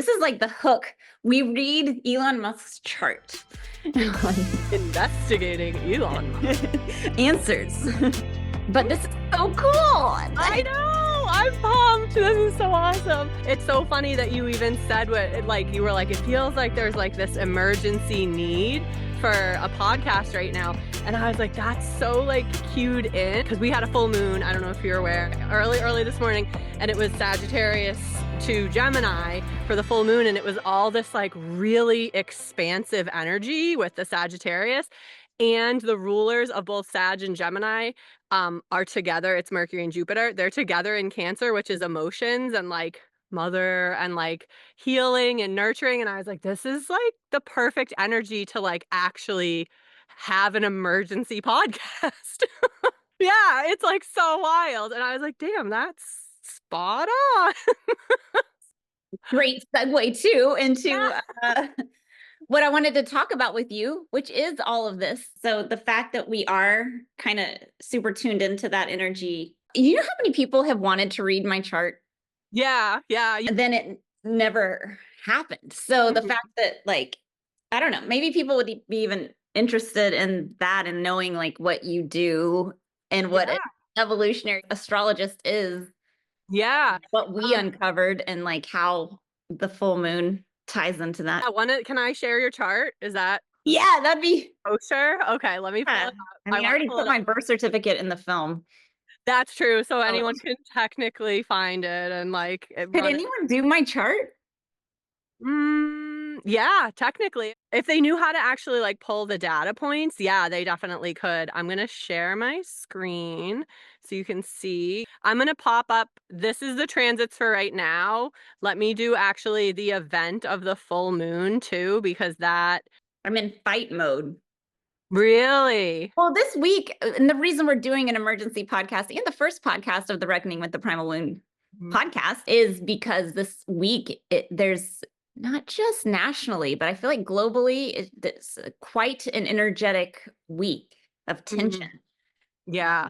This is like the hook. We read Elon Musk's chart. Investigating Elon Musk. Answers. But this is so cool. I know. I'm pumped. This is so awesome. It's so funny that you even said you were like, it feels like there's like this emergency need for a podcast right now. And I was like, that's so like cued in, because we had a full moon. I don't know if you're aware, early this morning, and it was Sagittarius to Gemini for the full moon. And it was all this like really expansive energy with the Sagittarius, and the rulers of both Sag and Gemini are together. It's Mercury and Jupiter. They're together in Cancer, which is emotions and like mother and like healing and nurturing. And I was like, this is like the perfect energy to like actually have an emergency podcast. Yeah, it's like so wild. And I was like, damn, that's spot on. Great segue too into what I wanted to talk about with you, which is all of this. So the fact that we are kind of super tuned into that energy. You know how many people have wanted to read my chart? Yeah. And then it never happened. So the fact that like, I don't know, maybe people would be even interested in that and knowing like what you do and what an evolutionary astrologist is. Yeah. What we uncovered and like how the full moon ties into that. Can I share your chart? Is that? Yeah, that'd be. Oh, sure. Okay, let me pull it up. I already put my birth certificate in the film. That's true. So anyone can technically find it and like. Could anyone do my chart? Yeah, technically. If they knew how to actually like pull the data points, yeah, they definitely could. I'm going to share my screen so you can see. I'm going to pop up. This is the transits for right now. Let me do actually the event of the full moon too, because I'm in fight mode. Really? Well, this week, and the reason we're doing an emergency podcast and the first podcast of the Reckoning with the Primal Moon podcast is because this week there's not just nationally, but I feel like globally, it's quite an energetic week of tension. Yeah.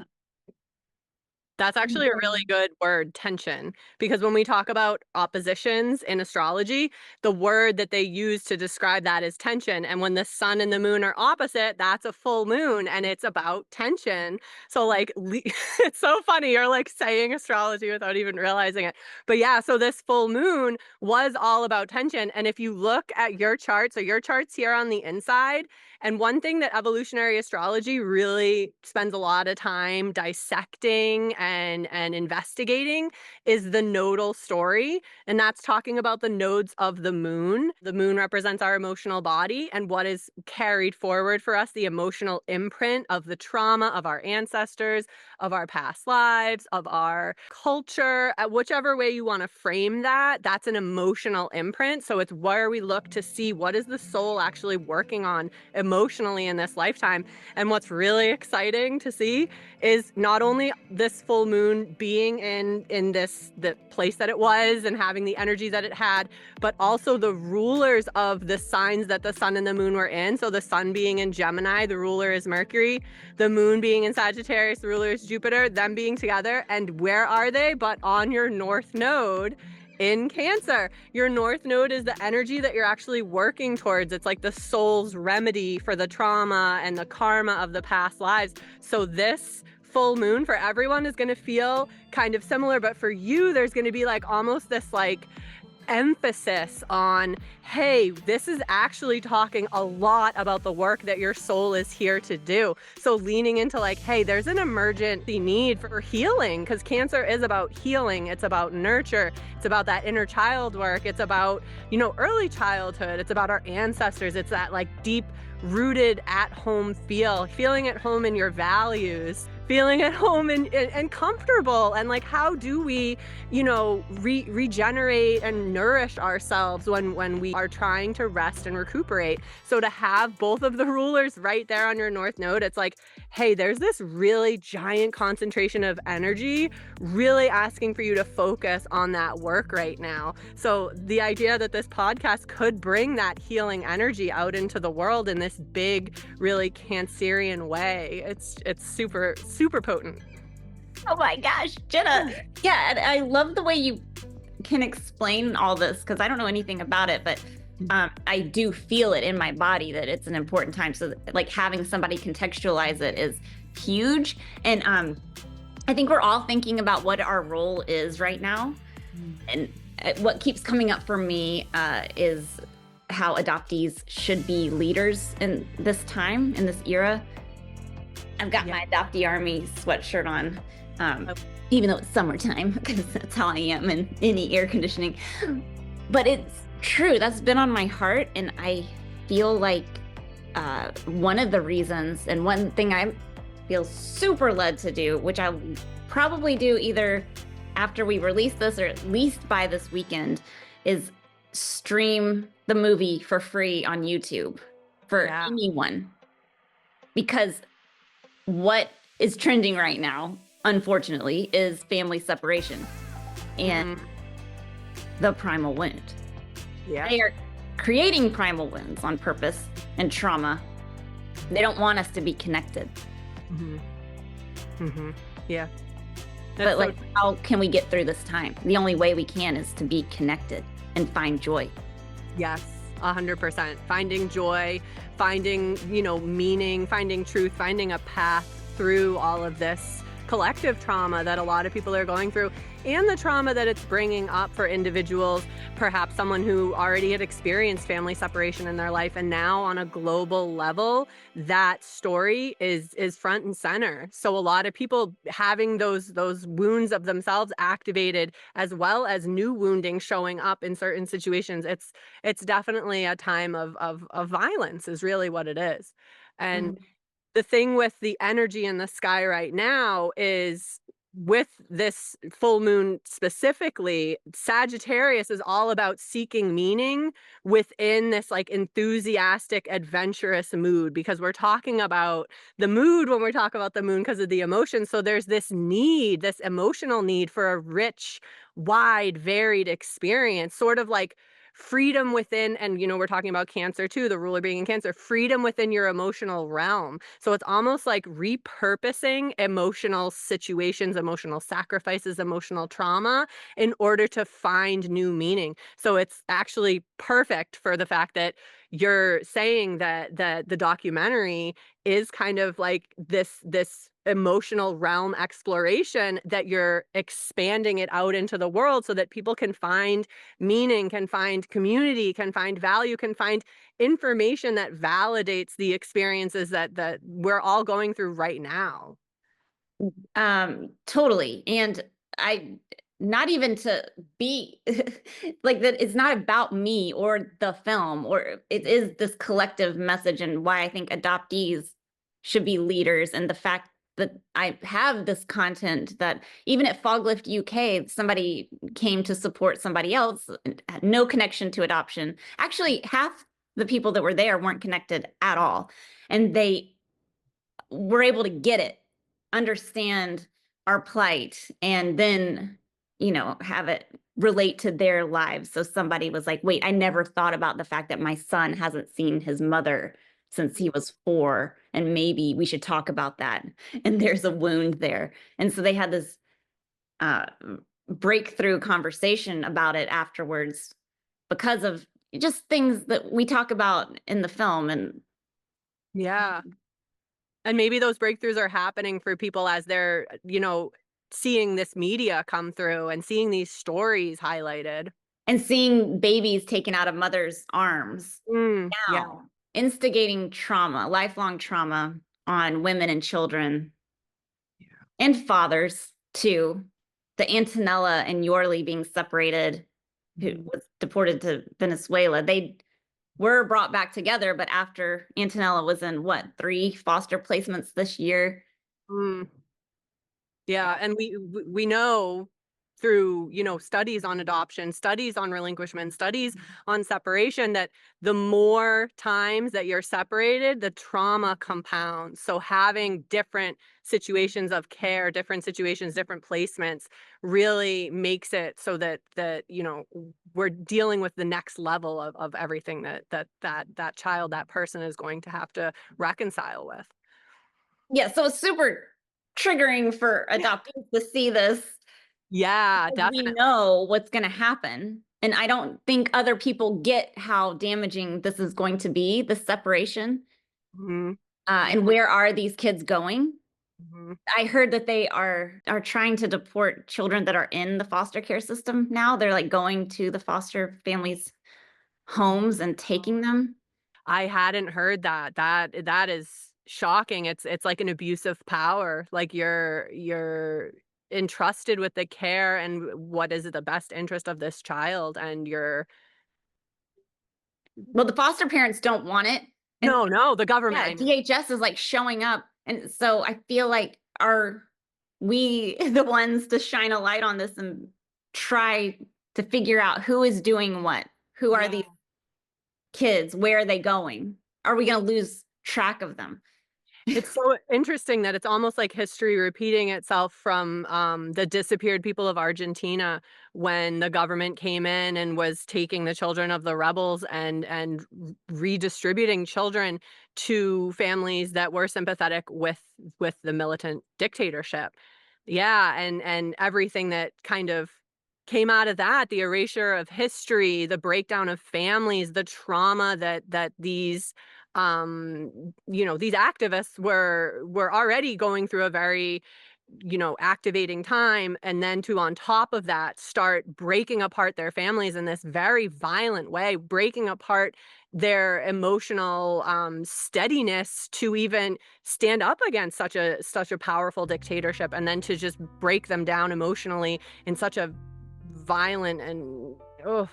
That's actually a really good word, tension, because when we talk about oppositions in astrology, the word that they use to describe that is tension. And when the sun and the moon are opposite, that's a full moon and it's about tension. So like, it's so funny. You're like saying astrology without even realizing it. But yeah, so this full moon was all about tension. And if you look at your chart, so your chart's here on the inside. And one thing that evolutionary astrology really spends a lot of time dissecting and investigating is the nodal story. And that's talking about the nodes of the moon. The moon represents our emotional body and what is carried forward for us, the emotional imprint of the trauma of our ancestors, of our past lives, of our culture, whichever way you want to frame that, that's an emotional imprint. So it's where we look to see what is the soul actually working on emotionally in this lifetime. And what's really exciting to see is not only this full moon being in the place that it was and having the energy that it had, but also the rulers of the signs that the sun and the moon were in. So the sun being in Gemini, the ruler is Mercury, the moon being in Sagittarius, the ruler is Jupiter, them being together. And where are they? But on your north node in Cancer. Your north node is the energy that you're actually working towards. It's like the soul's remedy for the trauma and the karma of the past lives. So this full moon for everyone is going to feel kind of similar, but for you, there's going to be like almost this like emphasis on, hey, this is actually talking a lot about the work that your soul is here to do. So leaning into like, hey, there's an emergency need for healing, because Cancer is about healing. It's about nurture. It's about that inner child work. It's about, early childhood. It's about our ancestors. It's that like deep rooted at home feeling at home in your values, feeling at home and comfortable. And like, how do we, regenerate and nourish ourselves when we are trying to rest and recuperate? So to have both of the rulers right there on your north node, it's like, hey, there's this really giant concentration of energy really asking for you to focus on that work right now. So the idea that this podcast could bring that healing energy out into the world in this big, really Cancerian way, it's super, super potent. Oh my gosh, Jenna. Yeah, I love the way you can explain all this because I don't know anything about it, but I do feel it in my body that it's an important time. So like having somebody contextualize it is huge. And I think we're all thinking about what our role is right now. And what keeps coming up for me is how adoptees should be leaders in this time, in this era. I've got my adoptee army sweatshirt on, even though it's summertime, because that's how I am in any air conditioning. But it's true. That's been on my heart. And I feel like one of the reasons, and one thing I feel super led to do, which I'll probably do either after we release this or at least by this weekend, is stream the movie for free on YouTube for anyone. Because what is trending right now, unfortunately, is family separation and the primal wound. Yeah. They are creating primal wounds on purpose and trauma. They don't want us to be connected. Yeah. But like, how can we get through this time? The only way we can is to be connected and find joy. Yes, 100%. Finding joy, finding, meaning, finding truth, finding a path through all of this collective trauma that a lot of people are going through, and the trauma that it's bringing up for individuals, perhaps someone who already had experienced family separation in their life, and now on a global level, that story is front and center. So a lot of people having those wounds of themselves activated, as well as new wounding showing up in certain situations. It's definitely a time of violence is really what it is. And the thing with the energy in the sky right now is, with this full moon specifically, Sagittarius is all about seeking meaning within this like enthusiastic, adventurous mood, because we're talking about the mood when we talk about the moon because of the emotions. So there's this need, this emotional need for a rich, wide, varied experience, sort of like freedom within, and we're talking about Cancer too, the ruler being in Cancer, freedom within your emotional realm. So it's almost like repurposing emotional situations, emotional sacrifices, emotional trauma in order to find new meaning. So it's actually perfect for the fact that you're saying that the documentary is kind of like this emotional realm exploration, that you're expanding it out into the world so that people can find meaning, can find community, can find value, can find information that validates the experiences that we're all going through right now. Totally. And not even to be like that, it's not about me or the film, or it is this collective message, and why I think adoptees should be leaders. And the fact that I have this content, that even at Foglift UK, somebody came to support somebody else, had no connection to adoption. Actually, half the people that were there weren't connected at all. And they were able to get it, understand our plight, and then, have it relate to their lives. So somebody was like, wait, I never thought about the fact that my son hasn't seen his mother since he was 4, and maybe we should talk about that. And there's a wound there. And so they had this breakthrough conversation about it afterwards, because of just things that we talk about in the film. And and maybe those breakthroughs are happening for people as they're, seeing this media come through and seeing these stories highlighted. And seeing babies taken out of mothers' arms now, instigating trauma, lifelong trauma on women and children, and fathers too. The Antonella and Yorley being separated, who was deported to Venezuela. They were brought back together, but after Antonella was in 3 foster placements this year. Yeah, and we know through, studies on adoption, studies on relinquishment, studies on separation, that the more times that you're separated, the trauma compounds. So having different situations of care, different situations, different placements really makes it so that we're dealing with the next level of everything that child, that person is going to have to reconcile with. Yeah, so it's super triggering for adoptees to see this. Yeah, We definitely. know what's going to happen. And I don't think other people get how damaging this is going to be, the separation. Mhm. And where are these kids going? Mhm. I heard that they are trying to deport children that are in the foster care system now. They're like going to the foster families' homes and taking them. I hadn't heard that. That is shocking. It's like an abuse of power. Like you're entrusted with the care and what is the best interest of this child, and you're Well, the foster parents don't want it. And no, the government, yeah, I mean. DHS is like showing up. And so I feel like are we the ones to shine a light on this and try to figure out who is doing what? Who are Yeah. these kids? Where are they going? Are we going to lose track of them? It's so interesting that it's almost like history repeating itself from the disappeared people of Argentina, when the government came in and was taking the children of the rebels and redistributing children to families that were sympathetic with the militant dictatorship. Yeah, and everything that kind of came out of that, the erasure of history, the breakdown of families, the trauma that these these activists were already going through a very, activating time, and then to on top of that start breaking apart their families in this very violent way, breaking apart their emotional steadiness to even stand up against such a powerful dictatorship, and then to just break them down emotionally in such a violent and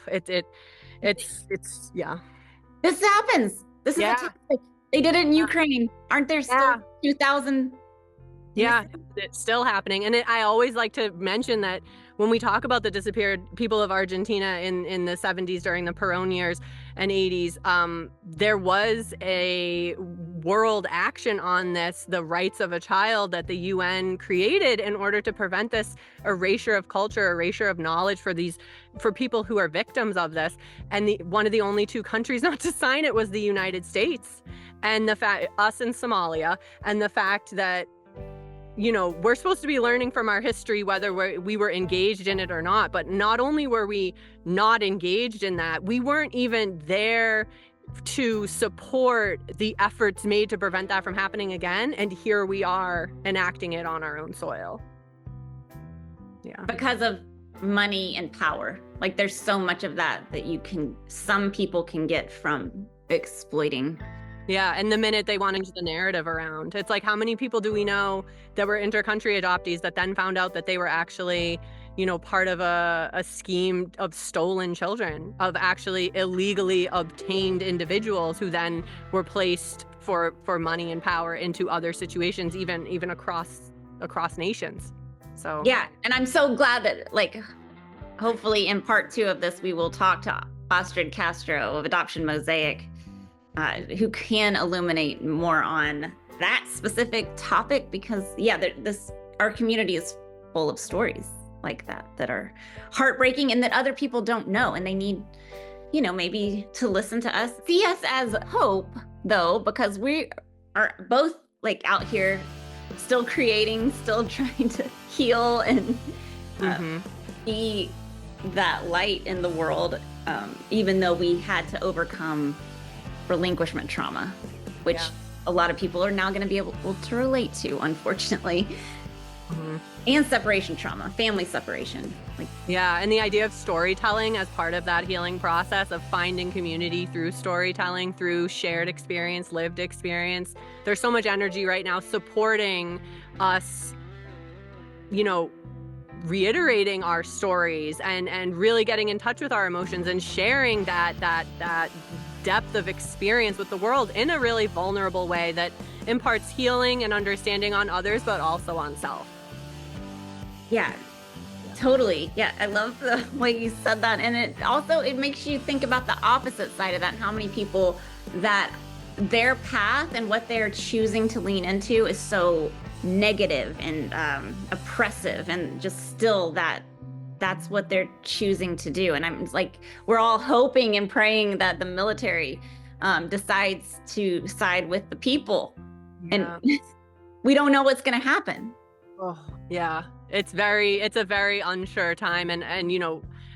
it's yeah. This happens. This is a Yeah. topic. They did it in Ukraine. Aren't there still Yeah. 2,000 Yeah, missing? it's still happening, and I always like to mention that when we talk about the disappeared people of Argentina in the 70s during the Perón years and 80s, there was a world action on this, the rights of a child, that the UN created in order to prevent this erasure of culture, erasure of knowledge for people who are victims of this. And one of the only two countries not to sign it was the United States, and the fact us in Somalia, and the fact that we're supposed to be learning from our history, whether we were engaged in it or not. But not only were we not engaged in that, we weren't even there to support the efforts made to prevent that from happening again. And here we are enacting it on our own soil. Yeah. Because of money and power. Like there's so much of that some people can get from exploiting. Yeah, and the minute they want to change the narrative around, it's like, how many people do we know that were intercountry adoptees that then found out that they were actually, part of a scheme of stolen children, of actually illegally obtained individuals who then were placed for money and power into other situations, even across nations. So Yeah, and I'm so glad that hopefully in part 2 of this we will talk to Astrid Castro of Adoption Mosaic, who can illuminate more on that specific topic, because our community is full of stories like that are heartbreaking and that other people don't know, and they need maybe to listen to us, see us as hope, though, because we are both out here still creating, still trying to heal and be that light in the world, even though we had to overcome relinquishment trauma, which a lot of people are now going to be able to relate to, unfortunately. And separation trauma, family separation. And the idea of storytelling as part of that healing process, of finding community through storytelling, through shared experience, lived experience. There's so much energy right now supporting us, reiterating our stories and really getting in touch with our emotions and sharing that depth of experience with the world in a really vulnerable way that imparts healing and understanding on others, but also on self. Yeah, totally. Yeah, I love the way you said that. And it makes you think about the opposite side of that, and how many people that their path and what they're choosing to lean into is so negative and oppressive, and just still that's what they're choosing to do. And I'm like, we're all hoping and praying that the military decides to side with the people. And we don't know what's going to happen. Oh, yeah. It's a very unsure time, and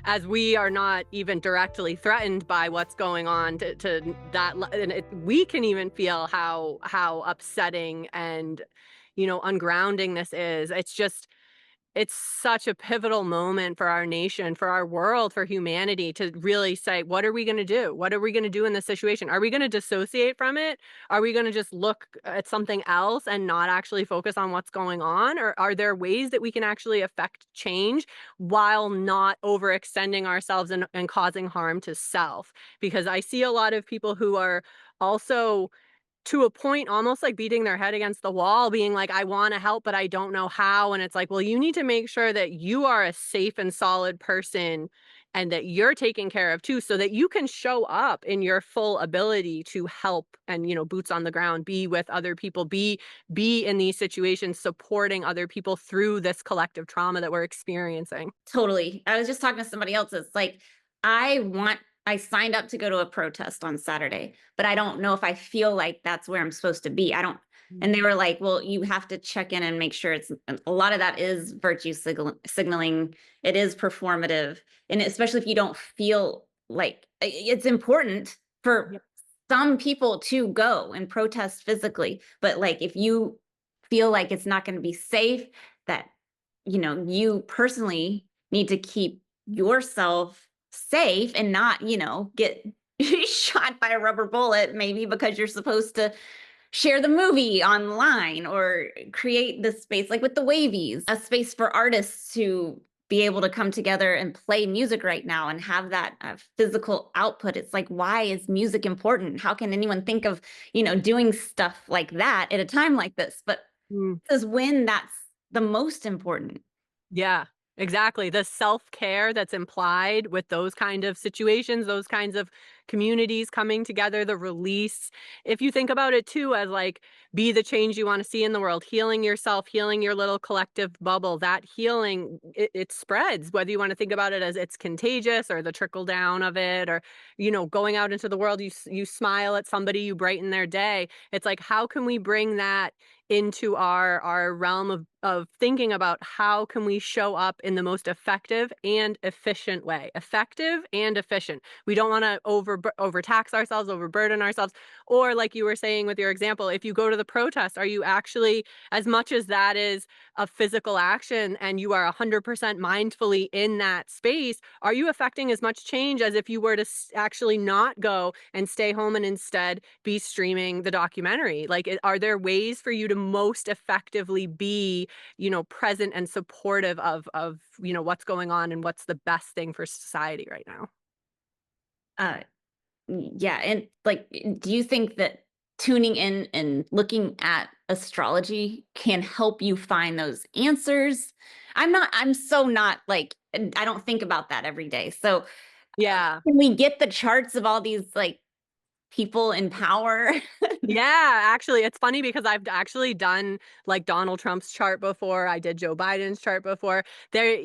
as we are not even directly threatened by what's going on to that and we can even feel how upsetting and ungrounding this is. It's such a pivotal moment for our nation, for our world, for humanity to really say, what are we going to do? What are we going to do in this situation? Are we going to dissociate from it? Are we going to just look at something else and not actually focus on what's going on? Or are there ways that we can actually affect change while not overextending ourselves and causing harm to self? Because I see a lot of people who are also to a point almost like beating their head against the wall, being like, I want to help, but I don't know how. And it's like, well, you need to make sure that you are a safe and solid person and that you're taken care of too, so that you can show up in your full ability to help and, boots on the ground, be with other people, be in these situations, supporting other people through this collective trauma that we're experiencing. Totally. I was just talking to somebody else. It's like, I signed up to go to a protest on Saturday, but I don't know if I feel like that's where I'm supposed to be. I don't. And they were like, well, you have to check in and make sure it's a lot of that is virtue signaling. It is performative. And especially if you don't feel like it's important for Yep. some people to go and protest physically. But like, if you feel like it's not going to be safe, that, you personally need to keep yourself safe and not, get shot by a rubber bullet, maybe because you're supposed to share the movie online or create this space like with the wavies, a space for artists to be able to come together and play music right now and have that physical output. It's like, why is music important? How can anyone think of, doing stuff like that at a time like this? But Mm. this is when that's the most important. Yeah, exactly. The self-care that's implied with those kind of situations, those kinds of communities coming together, the release. If you think about it too as like be the change you want to see in the world, healing yourself, healing your little collective bubble, that healing, it spreads, whether you want to think about it as it's contagious or the trickle down of it, or, going out into the world, you smile at somebody, you brighten their day. It's like, how can we bring that into our realm of thinking about how can we show up in the most effective and efficient way. Effective and efficient. We don't want to overtax ourselves, overburden ourselves. Or like you were saying with your example, if you go to the protest, are you actually, as much as that is a physical action and you are 100% mindfully in that space, are you affecting as much change as if you were to actually not go and stay home and instead be streaming the documentary? Like, are there ways for you to most effectively be, present and supportive of what's going on and what's the best thing for society right now? Uh, yeah. And like, do you think that tuning in and looking at astrology can help you find those answers? I'm so not like, I don't think about that every day. So Yeah. can we get the charts of all these like people in power? Yeah, actually, it's funny because I've actually done like Donald Trump's chart before. I did Joe Biden's chart before. They're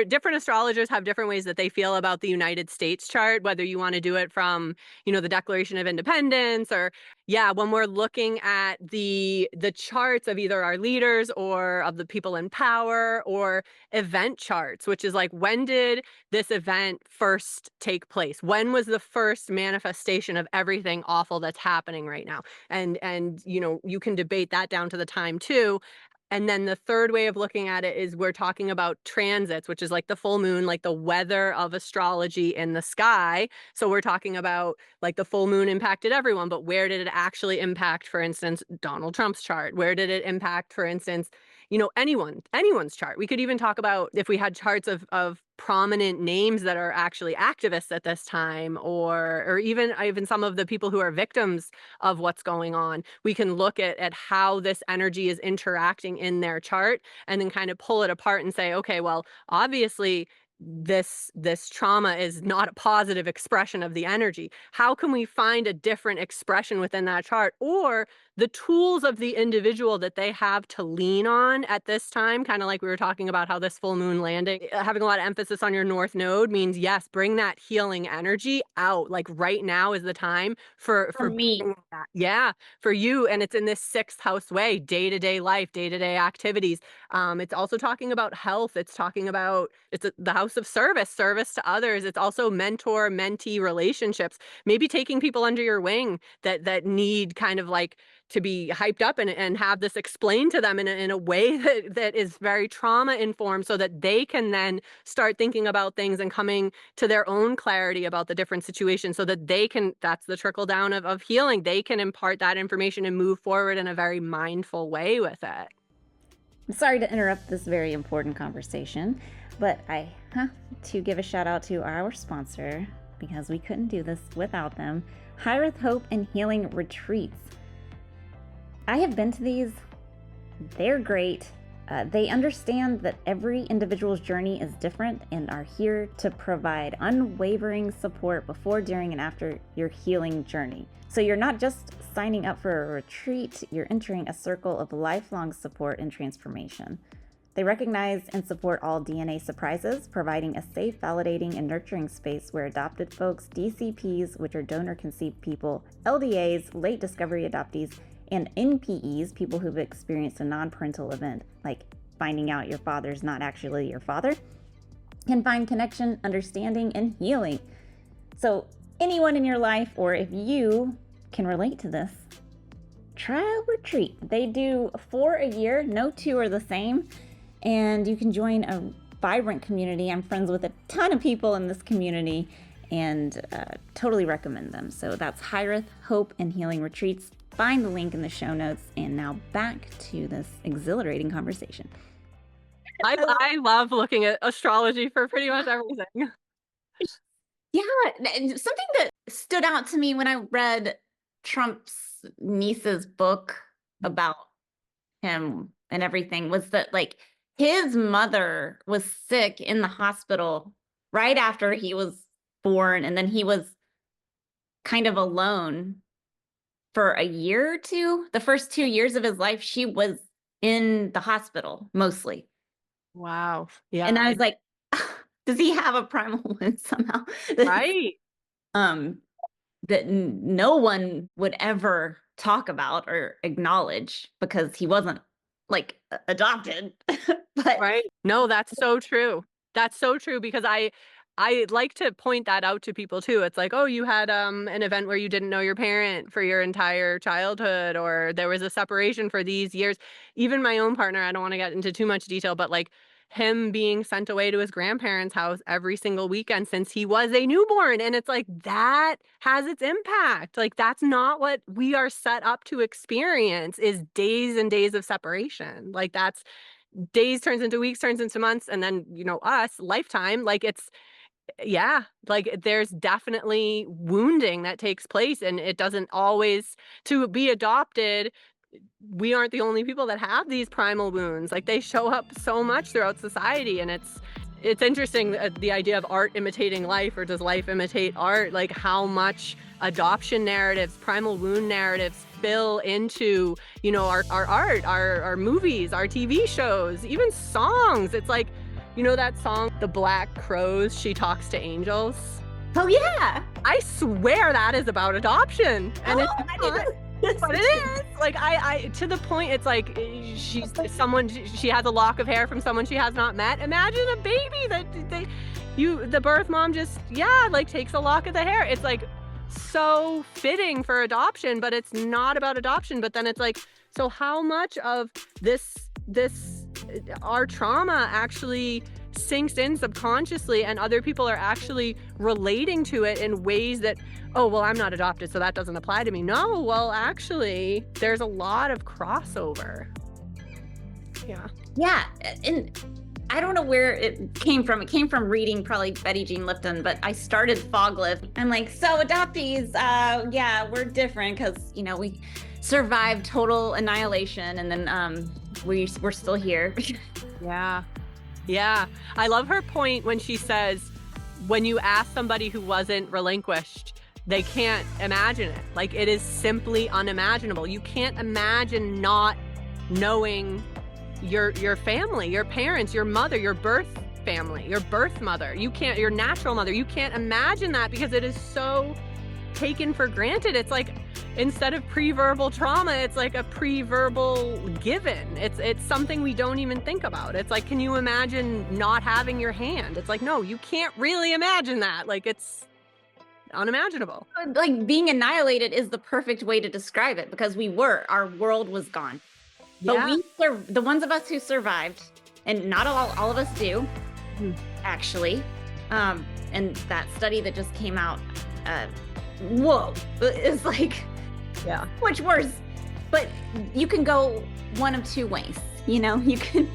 different astrologers have different ways that they feel about the United States chart, whether you want to do it from, the Declaration of Independence or yeah, when we're looking at the charts of either our leaders or of the people in power or event charts, which is like when did this event first take place? When was the first manifestation of everything awful that's happening right now? And you can debate that down to the time too. And then the third way of looking at it is we're talking about transits, which is like the full moon, like the weather of astrology in the sky. So we're talking about like the full moon impacted everyone, but where did it actually impact, for instance, Donald Trump's chart? Where did it impact, for instance, anyone's chart? We could even talk about if we had charts of prominent names that are actually activists at this time, or even some of the people who are victims of what's going on. We can look at how this energy is interacting in their chart and then kind of pull it apart and say, okay, well, obviously this trauma is not a positive expression of the energy. How can we find a different expression within that chart, or the tools of the individual that they have to lean on at this time? Kind of like we were talking about how this full moon landing, having a lot of emphasis on your north node means, yes, bring that healing energy out. Like right now is the time for me. bringing that. Yeah, for you. And it's in this 6th house way, day-to-day life, day-to-day activities. It's also talking about health. It's talking about the house of service to others. It's also mentor-mentee relationships. Maybe taking people under your wing that need kind of like to be hyped up and have this explained to them in a way that is very trauma informed, so that they can then start thinking about things and coming to their own clarity about the different situations, so that they can, that's the trickle down of healing. They can impart that information and move forward in a very mindful way with it. I'm sorry to interrupt this very important conversation, but I have to give a shout out to our sponsor, because we couldn't do this without them, Hiraeth Hope and Healing Retreats. I have been to these. They're great. They understand that every individual's journey is different and are here to provide unwavering support before, during, and after your healing journey. So you're not just signing up for a retreat, you're entering a circle of lifelong support and transformation. They recognize and support all DNA surprises, providing a safe, validating, and nurturing space where adopted folks, DCPs, which are donor-conceived people, LDAs, late discovery adoptees, and NPEs, people who've experienced a non-parental event, like finding out your father's not actually your father, can find connection, understanding, and healing. So anyone in your life, or if you can relate to this, try a retreat. They do 4 a year, no 2 are the same, and you can join a vibrant community. I'm friends with a ton of people in this community, and totally recommend them. So that's Hiraeth Hope and Healing Retreats. Find the link in the show notes. And now back to this exhilarating conversation. I love looking at astrology for pretty much everything. Yeah, something that stood out to me when I read Trump's niece's book about him and everything was that, like, his mother was sick in the hospital right after he was born, and then he was kind of alone for a year or two. The first 2 years of his life, she was in the hospital mostly. Wow. Yeah. And I was like, does he have a primal wound somehow? Right. That no one would ever talk about or acknowledge, because he wasn't like adopted. But Right. No, that's so true. That's so true, because I like to point that out to people too. It's like, oh, you had an event where you didn't know your parent for your entire childhood, or there was a separation for these years. Even my own partner, I don't want to get into too much detail, but like him being sent away to his grandparents' house every single weekend since he was a newborn. And it's like, that has its impact. Like, that's not what we are set up to experience, is days and days of separation. Like, that's days turns into weeks, turns into months, and then, us, lifetime. Like, it's, yeah, like there's definitely wounding that takes place, and it doesn't always, to be adopted, we aren't the only people that have these primal wounds. Like, they show up so much throughout society, and it's interesting, the idea of art imitating life, or does life imitate art? Like, how much adoption narratives, primal wound narratives spill into, our art, our movies, our TV shows, even songs. It's like, that song, The Black Crows, She Talks to Angels? oh yeah, I swear that is about adoption. And it's not, but it is. Like, I to the point, it's like, she has a lock of hair from someone she has not met. Imagine a baby that the birth mom just, takes a lock of the hair. It's like so fitting for adoption, but it's not about adoption. But then it's like, so how much of this our trauma actually sinks in subconsciously, and other people are actually relating to it in ways that, oh, well, I'm not adopted, so that doesn't apply to me. No, well, actually, there's a lot of crossover. Yeah, and I don't know where it came from. It came from reading probably Betty Jean Lipton, but I started Foglift. I'm like, so adoptees, we're different because, we survived total annihilation, and then we're still here. Yeah. Yeah. I love her point when she says, when you ask somebody who wasn't relinquished, they can't imagine it. Like, it is simply unimaginable. You can't imagine not knowing your family, your parents, your mother, your birth family, your birth mother. You can't, your natural mother. You can't imagine that because it is so taken for granted. It's like, instead of pre-verbal trauma, it's like a pre-verbal given. It's something we don't even think about. It's like, can you imagine not having your hand? It's like, no, you can't really imagine that. Like, it's unimaginable. Like being annihilated is the perfect way to describe it because our world was gone. But Yeah. the ones of us who survived, and not all of us do, Mhm. actually. And that study that just came out, whoa, is like Yeah. much worse. But you can go one of two ways, you can,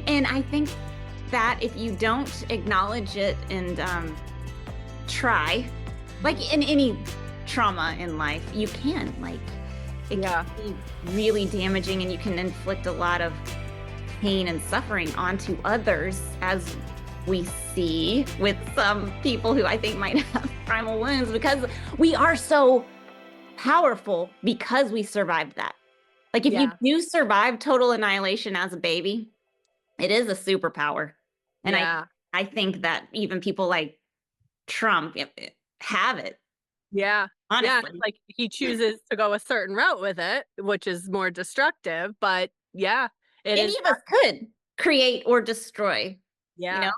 and I think that if you don't acknowledge it and try, like in any trauma in life, you can, like, it Yeah. can be really damaging and you can inflict a lot of pain and suffering onto others, as we see with some people who I think might have primal wounds, because we are so powerful because we survived that. Like if Yeah. you survive total annihilation as a baby, it is a superpower. And Yeah. I think that even people like Trump have it, Yeah. Yeah. It's honestly. like he chooses to go a certain route with it, which is more destructive. But yeah, it Any is. of us could create or destroy, you know? Yeah.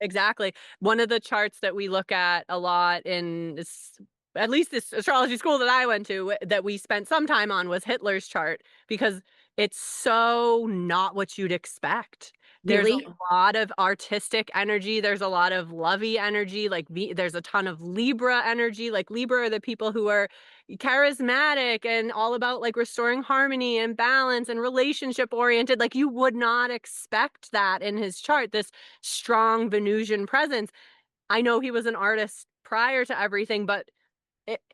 Exactly. One of the charts that we look at a lot in this, at least this astrology school that I went to, that we spent some time on, was Hitler's chart, because it's so not what you'd expect. There's Really? a lot of artistic energy. There's a lot of lovey energy. Like, there's a ton of Libra energy. Like, Libra are the people who are charismatic and all about like restoring harmony and balance and relationship oriented. Like, you would not expect that in his chart. This strong Venusian presence. I know he was an artist prior to everything, but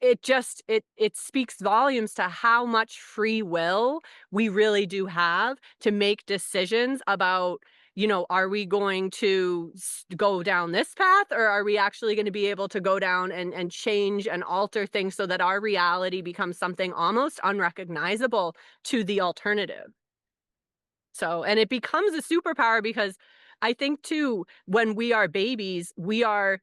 it speaks volumes to how much free will we really do have to make decisions about, are we going to go down this path, or are we actually going to be able to go down and change and alter things so that our reality becomes something almost unrecognizable to the alternative. So, and it becomes a superpower because I think too, when we are babies, we are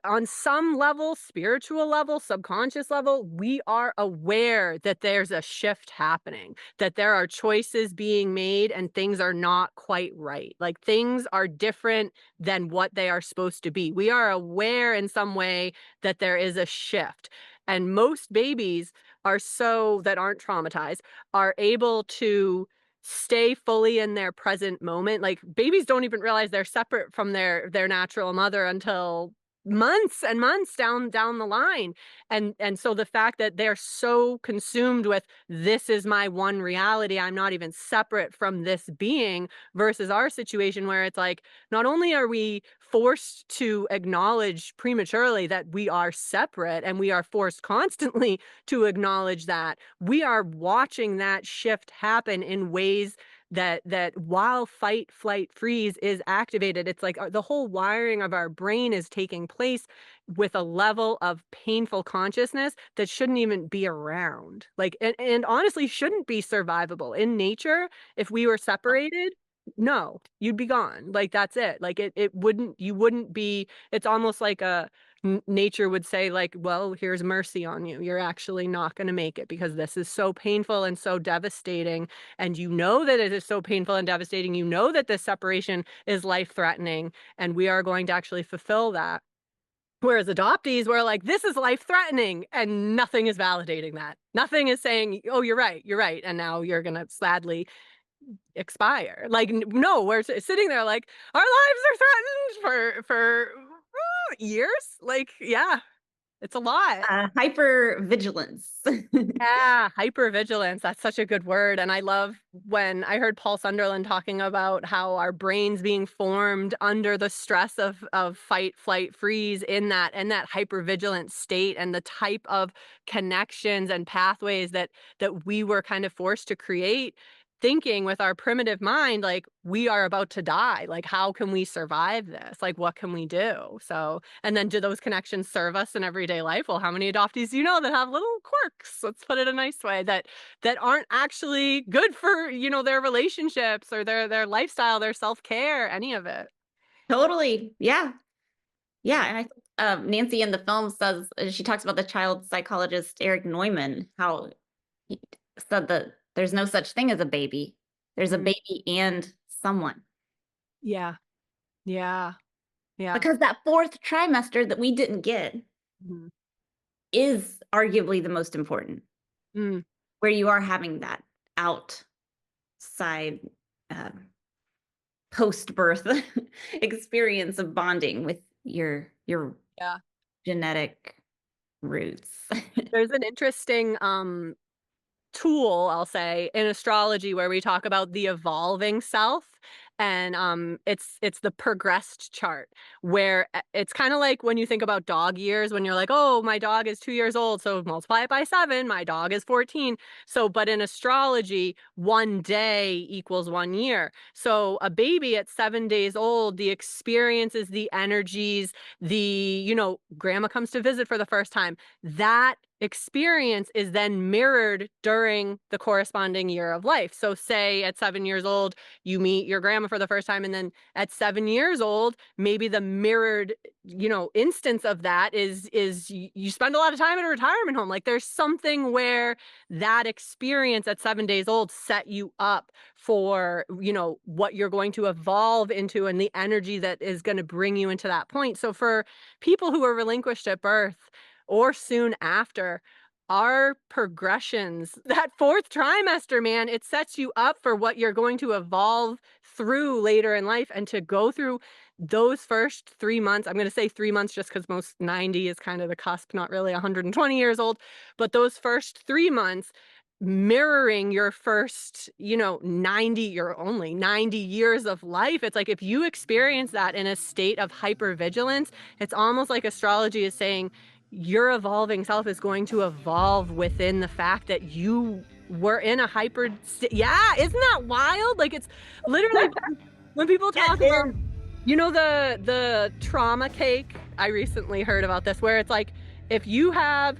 on some level, spiritual level, subconscious level, we are aware that there's a shift happening, that there are choices being made and things are not quite right. Like, things are different than what they are supposed to be. We are aware in some way that there is a shift. And most babies that aren't traumatized, are able to stay fully in their present moment. Like, babies don't even realize they're separate from their natural mother until months and months down the line. And so the fact that they're so consumed with, this is my one reality, I'm not even separate from this being, versus our situation where it's like, not only are we forced to acknowledge prematurely that we are separate, and we are forced constantly to acknowledge that, we are watching that shift happen in ways that while fight, flight, freeze is activated, it's like the whole wiring of our brain is taking place with a level of painful consciousness that shouldn't even be around. Like, and honestly shouldn't be survivable in nature. If we were separated, no, you'd be gone. Like, that's it. Like, it wouldn't, you wouldn't be, it's almost like nature would say, like, well, here's mercy on you. You're actually not going to make it because this is so painful and so devastating. And you know that it is so painful and devastating. You know that this separation is life threatening, and we are going to actually fulfill that. Whereas adoptees were like, this is life threatening, and nothing is validating that. Nothing is saying, oh, you're right, and now you're going to sadly expire. Like, no, we're sitting there like, our lives are threatened for years. Like, yeah, it's a lot. Hyper vigilance. Yeah, hypervigilance. That's such a good word. And I love when I heard Paul Sunderland talking about how our brains being formed under the stress of fight, flight, freeze, in that hypervigilant state, and the type of connections and pathways that we were kind of forced to create thinking with our primitive mind, like, we are about to die. Like, how can we survive this? Like, what can we do? So, and then do those connections serve us in everyday life? Well, how many adoptees do you know that have little quirks? Let's put it a nice way, that aren't actually good for, their relationships or their lifestyle, their self-care, any of it. Totally. Yeah. Yeah. And I think Nancy in the film says, she talks about the child psychologist Eric Neumann, how he said that there's no such thing as a baby. There's a Mhm. baby and someone. Yeah. Yeah. Yeah. Because that fourth trimester that we didn't get Mhm. is arguably the most important, Mm. where you are having that outside uh, post-birth experience of bonding with your Yeah. genetic roots. There's an interesting tool, I'll say, in astrology where we talk about the evolving self, and it's the progressed chart, where it's kind of like when you think about dog years, when you're like, oh, my dog is 2 years old, so multiply it by 7, my dog is 14. So but in astrology, 1 day equals 1 year. So a baby at 7 days old, the experiences, the energies, grandma comes to visit for the first time, that experience is then mirrored during the corresponding year of life. So say at 7 years old, you meet your grandma for the first time, and then at 7 years old, maybe the mirrored, instance of that is you spend a lot of time at a retirement home. Like, there's something where that experience at 7 days old set you up for, what you're going to evolve into and the energy that is going to bring you into that point. So for people who are relinquished at birth, or soon after, our progressions, that fourth trimester, man, it sets you up for what you're going to evolve through later in life. And to go through those first 3 months, I'm going to say 3 months just because most 90 is kind of the cusp, not really 120 years old, but those first 3 months, mirroring your first, 90 years of life. It's like, if you experience that in a state of hypervigilance, it's almost like astrology is saying, your evolving self is going to evolve within the fact that you were in a yeah, isn't that wild? Like, it's literally when people talk about, the trauma cake. I recently heard about this, where it's like, if you have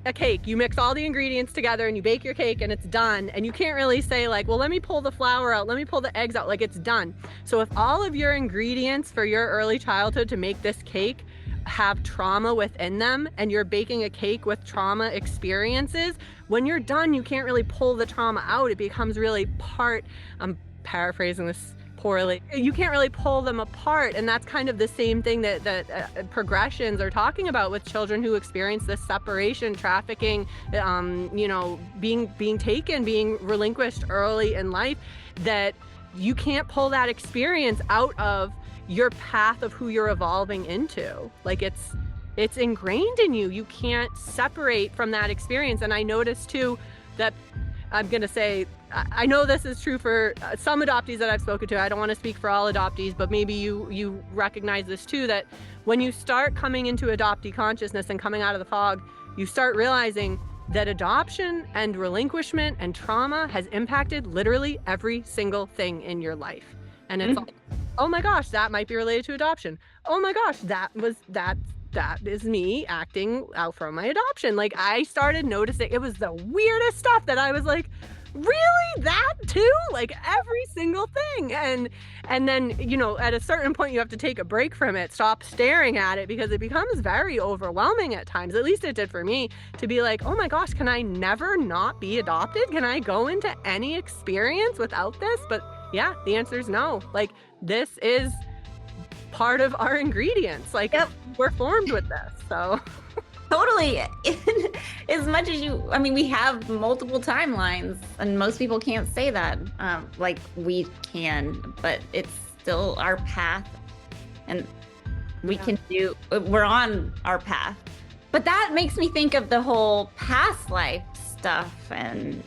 a cake, you mix all the ingredients together and you bake your cake and it's done, and you can't really say like, well, let me pull the flour out, let me pull the eggs out, like, it's done. So if all of your ingredients for your early childhood to make this cake have trauma within them, and you're baking a cake with trauma experiences, when you're done, you can't really pull the trauma out. It becomes really part, I'm paraphrasing this poorly, you can't really pull them apart. And that's kind of the same thing that progressions are talking about with children who experience this separation, trafficking, being taken, being relinquished early in life, that you can't pull that experience out of your path of who you're evolving into. Like, it's ingrained in you. You can't separate from that experience. And I noticed too that, I'm going to say, I know this is true for some adoptees that I've spoken to. I don't want to speak for all adoptees, but maybe you recognize this too, that when you start coming into adoptee consciousness and coming out of the fog, you start realizing that adoption and relinquishment and trauma has impacted literally every single thing in your life. And it's like, oh my gosh, that might be related to adoption. Oh my gosh, that is me acting out from my adoption. Like, I started noticing it was the weirdest stuff that I was like, really, that too? Like, every single thing. And then, at a certain point you have to take a break from it, stop staring at it, because it becomes very overwhelming at times. At least it did for me, to be like, oh my gosh, can I never not be adopted? Can I go into any experience without this? But yeah, the answer is no. Like, this is part of our ingredients. Like, yep, we're formed with this. So totally. As much as we have multiple timelines, and most people can't say that like we can, but it's still our path, and we're on our path. But that makes me think of the whole past life stuff and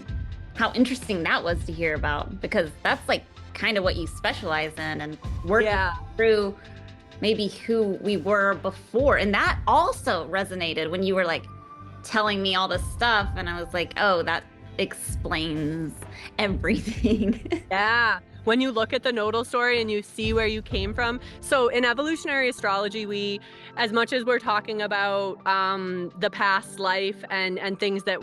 how interesting that was to hear about, because that's like kind of what you specialize in, and working through maybe who we were before. And that also resonated when you were like telling me all this stuff, and I was like, oh, that explains everything. Yeah. When you look at the nodal story and you see where you came from. So in evolutionary astrology, we, as much as we're talking about the past life and things that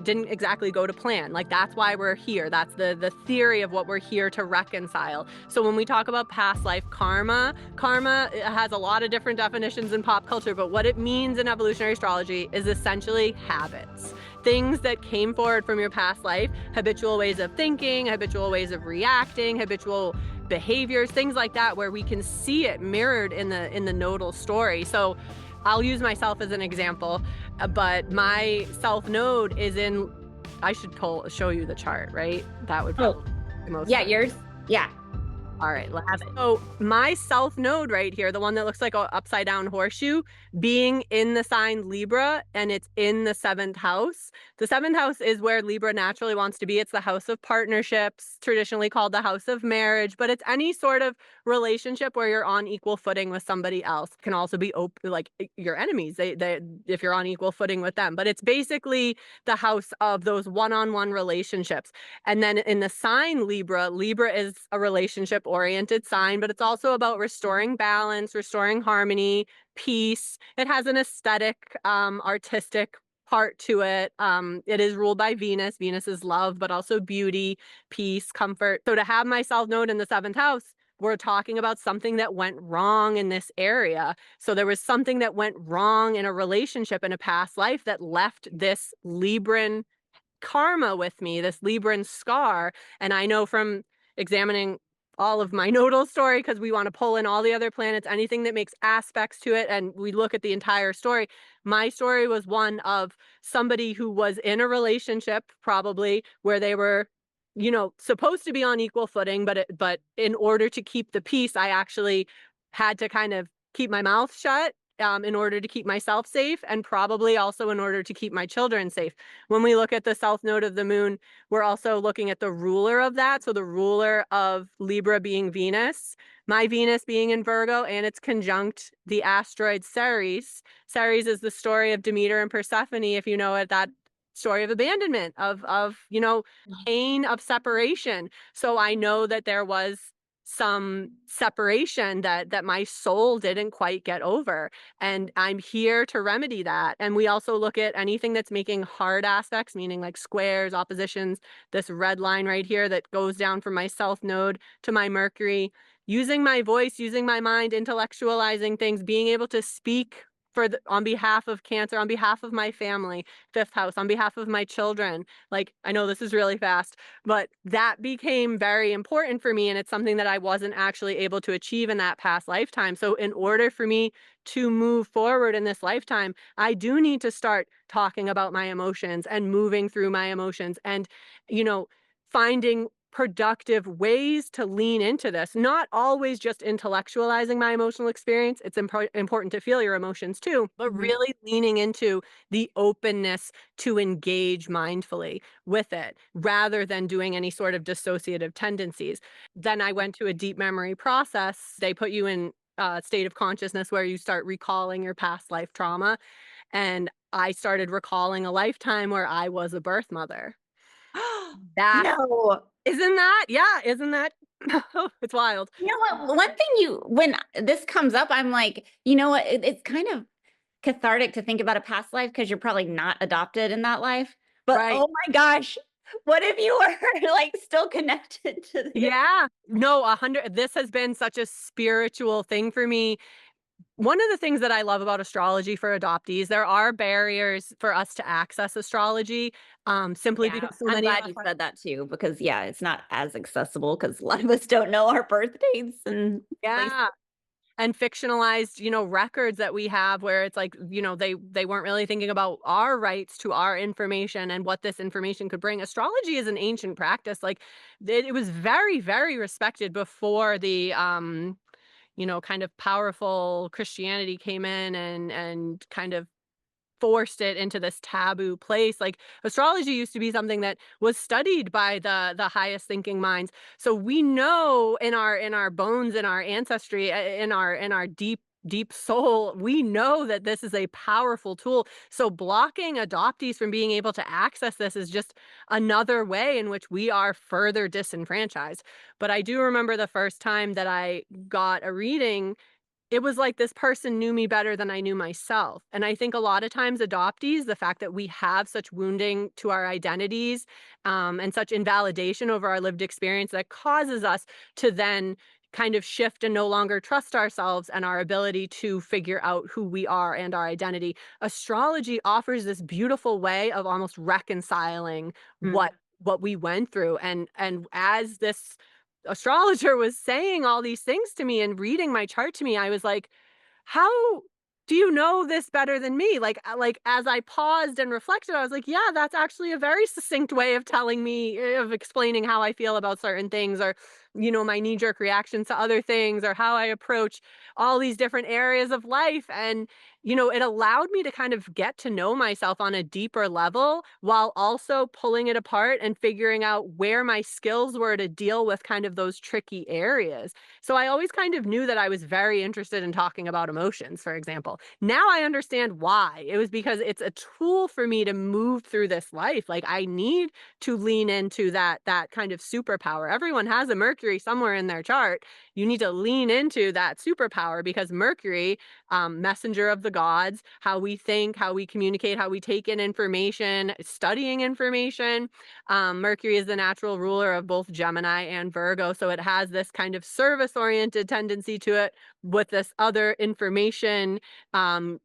didn't exactly go to plan, like that's why we're here. That's the theory of what we're here to reconcile. So when we talk about past life karma has a lot of different definitions in pop culture, but what it means in evolutionary astrology is essentially habits. Things that came forward from your past life, habitual ways of thinking, habitual ways of reacting, habitual behaviors, things like that, where we can see it mirrored in the nodal story. So I'll use myself as an example, but my self node is in, I should show you the chart, right? That would probably be the most. Yeah, yours? Yeah. All right, let's have it. So my self node right here, the one that looks like an upside down horseshoe, being in the sign Libra, and it's in the 7th house. The 7th house is where Libra naturally wants to be. It's the house of partnerships, traditionally called the house of marriage, but it's any sort of relationship where you're on equal footing with somebody else. It can also be like your enemies, they if you're on equal footing with them. But it's basically the house of those one-on-one relationships. And then in the sign Libra is a relationship oriented sign, but it's also about restoring balance, restoring harmony, peace. It has an aesthetic, artistic part to it. It is ruled by Venus. Venus is love, but also beauty, peace, comfort. So to have my South Node in the 7th house, we're talking about something that went wrong in this area. So there was something that went wrong in a relationship in a past life that left this Libran karma with me, this Libran scar. And I know from examining all of my nodal story, because we want to pull in all the other planets, anything that makes aspects to it, and we look at the entire story. My story was one of somebody who was in a relationship, probably where they were, supposed to be on equal footing, but in order to keep the peace, I actually had to kind of keep my mouth shut in order to keep myself safe, and probably also in order to keep my children safe. When we look at the south node of the moon, we're also looking at the ruler of that. So the ruler of Libra being Venus, my Venus being in Virgo, and it's conjunct the asteroid Ceres. Ceres is the story of Demeter and Persephone, if you know it, that story of abandonment, of pain, of separation. So I know that there was some separation that my soul didn't quite get over, and I'm here to remedy that. And we also look at anything that's making hard aspects, meaning like squares, oppositions, this red line right here that goes down from my south node to my Mercury, using my voice, using my mind, intellectualizing things, being able to speak on behalf of Cancer, on behalf of my family, 5th house, on behalf of my children. Like, I know this is really fast, but that became very important for me, and it's something that I wasn't actually able to achieve in that past lifetime. So in order for me to move forward in this lifetime, I do need to start talking about my emotions and moving through my emotions and, finding productive ways to lean into this, not always just intellectualizing my emotional experience. It's important to feel your emotions too, but really leaning into the openness to engage mindfully with it rather than doing any sort of dissociative tendencies. Then I went to a deep memory process. They put you in a state of consciousness where you start recalling your past life trauma. And I started recalling a lifetime where I was a birth mother. That No. isn't that it's wild. You know what? One thing when this comes up, I'm like, you know what? It's kind of cathartic to think about a past life because you're probably not adopted in that life. But Right. oh my gosh, what if you were like still connected to this? Yeah. No, 100. This has been such a spiritual thing for me. One of the things that I love about astrology for adoptees, there are barriers for us to access astrology, simply Yeah, because so I'm many of glad us you are. said that too, because yeah, it's not as accessible because a lot of us don't know our birth dates and places. Yeah. And fictionalized, records that we have where it's like, they weren't really thinking about our rights to our information and what this information could bring. Astrology is an ancient practice. Like it was very, very respected before the kind of powerful Christianity came in and kind of forced it into this taboo place. Like astrology used to be something that was studied by the highest thinking minds. So we know in our bones, in our ancestry, in our deep deep soul, we know that this is a powerful tool. So blocking adoptees from being able to access this is just another way in which we are further disenfranchised. But I do remember the first time that I got a reading, it was like this person knew me better than I knew myself. And I think a lot of times adoptees, the fact that we have such wounding to our identities, and such invalidation over our lived experience, that causes us to then kind of shift and no longer trust ourselves and our ability to figure out who we are and our identity. Astrology offers this beautiful way of almost reconciling Mm. what we went through. And as this astrologer was saying all these things to me and reading my chart to me, I was like, how do you know this better than me? Like as I paused and reflected, I was like, yeah, that's actually a very succinct way of telling me, of explaining how I feel about certain things, or, my knee-jerk reactions to other things, or how I approach all these different areas of life. And, it allowed me to kind of get to know myself on a deeper level while also pulling it apart and figuring out where my skills were to deal with kind of those tricky areas. So I always kind of knew that I was very interested in talking about emotions, for example. Now I understand why. It was because it's a tool for me to move through this life. Like I need to lean into that kind of superpower. Everyone has a Mercury somewhere in their chart. You need to lean into that superpower because Mercury, messenger of the gods, how we think, how we communicate, how we take in information, studying information. Mercury is the natural ruler of both Gemini and Virgo. So it has this kind of service oriented tendency to it with this other information, um,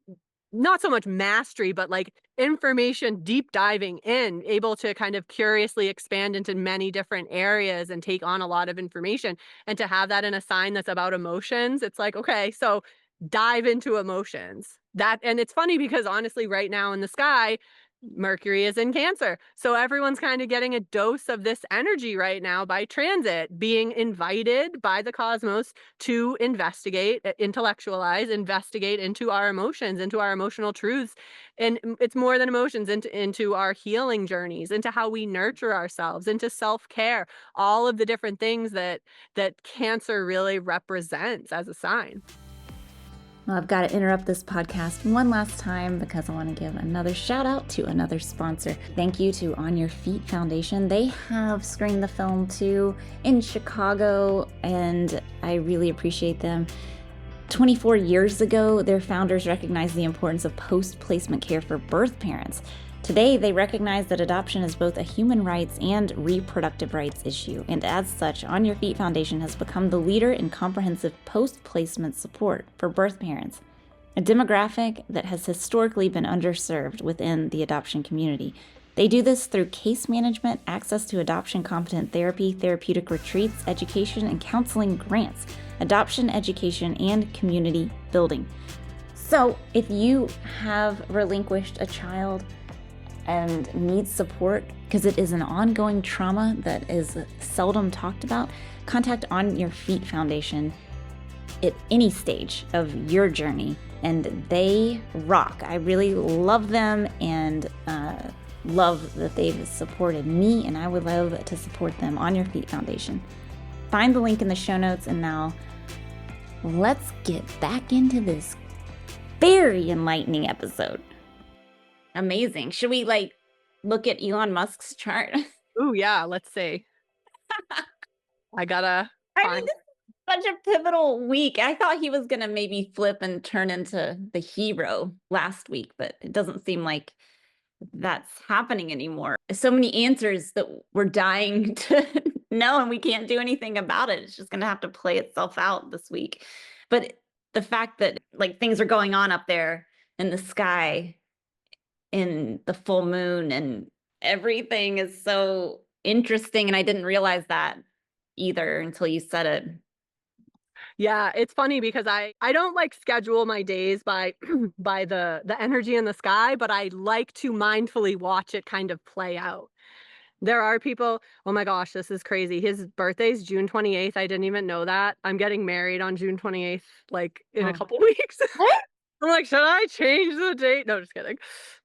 not so much mastery, but like information deep diving in, able to kind of curiously expand into many different areas and take on a lot of information. And to have that in a sign that's about emotions, it's like, okay, so dive into emotions. And it's funny because honestly, right now in the sky, Mercury is in Cancer. So everyone's kind of getting a dose of this energy right now by transit, being invited by the cosmos to investigate, intellectualize, investigate into our emotions, into our emotional truths. And it's more than emotions, into our healing journeys, into how we nurture ourselves, into self-care, all of the different things that Cancer really represents as a sign. Well, I've got to interrupt this podcast one last time because I want to give another shout out to another sponsor. Thank you to On Your Feet Foundation. They have screened the film too in Chicago, and I really appreciate them. 24 years ago, their founders recognized the importance of post-placement care for birth parents. Today, they recognize that adoption is both a human rights and reproductive rights issue, and as such, On Your Feet Foundation has become the leader in comprehensive post-placement support for birth parents, a demographic that has historically been underserved within the adoption community. They do this through case management, access to adoption-competent therapy, therapeutic retreats, education and counseling grants, adoption education, and community building. So, if you have relinquished a child and need support because it is an ongoing trauma that is seldom talked about, contact On Your Feet Foundation at any stage of your journey, and they rock. I really love them and love that they've supported me, and I would love to support them. On Your Feet Foundation. Find the link in the show notes, and now let's get back into this very enlightening episode. Amazing. Should we look at Elon Musk's chart? Ooh, yeah, let's see. I gotta find. This is such a pivotal week. I thought he was gonna maybe flip and turn into the hero last week, but it doesn't seem like that's happening anymore. So many answers that we're dying to know, and we can't do anything about it. It's just gonna have to play itself out this week. But the fact that things are going on up there in the sky in the full moon and everything is so interesting, and I didn't realize that either until you said it. Yeah, it's funny because I don't schedule my days by by the energy in the sky, but I like to mindfully watch it kind of play out. There are people, oh my gosh, this is crazy. His birthday's June 28th. I didn't even know that. I'm getting married on June 28th, in a couple weeks. I'm like, should I change the date? No, just kidding.